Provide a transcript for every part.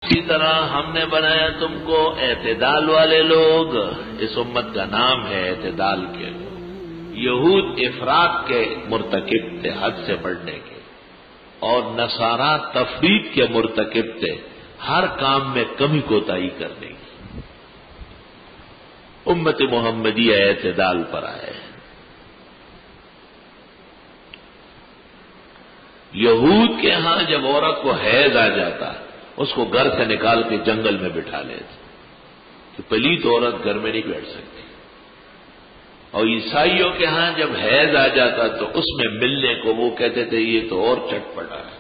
اسی طرح ہم نے بنایا تم کو اعتدال والے لوگ. اس امت کا نام ہے اعتدال کے. یہود افراط کے مرتکب تھے، حد سے بڑھنے کے، اور نصارا تفریط کے مرتکب تھے، ہر کام میں کمی کوتاہی کرنے کی. امت محمدیہ اعتدال پر آئے. یہود کے ہاں جب عورت کو حیض آ جاتا اس کو گھر سے نکال کے جنگل میں بٹھا لیتے کہ پلیت عورت گھر میں نہیں بیٹھ سکتی. اور عیسائیوں کے ہاں جب حیض آ جاتا تو اس میں ملنے کو وہ کہتے تھے یہ تو اور چٹپٹا ہے.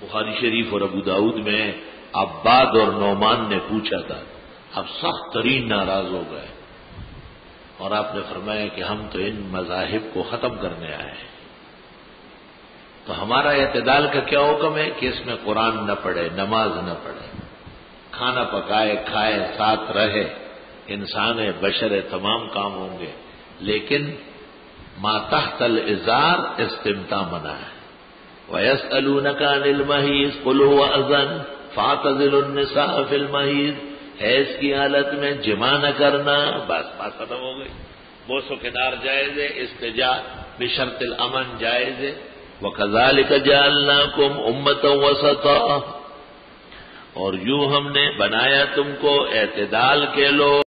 بخاری شریف اور ابو داؤد میں عباد اور نعمان نے پوچھا تھا، اب سخت ترین ناراض ہو گئے، اور آپ نے فرمایا کہ ہم تو ان مذاہب کو ختم کرنے آئے ہیں. تو ہمارا اعتدال کا کیا حکم ہے کہ اس میں قرآن نہ پڑھے، نماز نہ پڑھے، کھانا پکائے کھائے ساتھ رہے، انسان ہے بشر ہے، تمام کام ہوں گے، لیکن ما تحت الازار استمتاع منع ہے. وَيَسْأَلُونَكَ عَنِ الْمَحِيضِ قُلْ هُوَ أَذًى فَاعْتَزِلُوا النِّسَاءَ فِي الْمَحِيضِ. حیض کی حالت میں جماع نہ کرنا، بس بات ختم ہو گئی. بوس و کنار جائز ہے، استجاع بشرط الامن جائز ہے. وَكَذَلِكَ جَعَلْنَاكُمْ أُمَّةً وَسَطًا، اور یوں ہم نے بنایا تم کو اعتدال کے لوگ.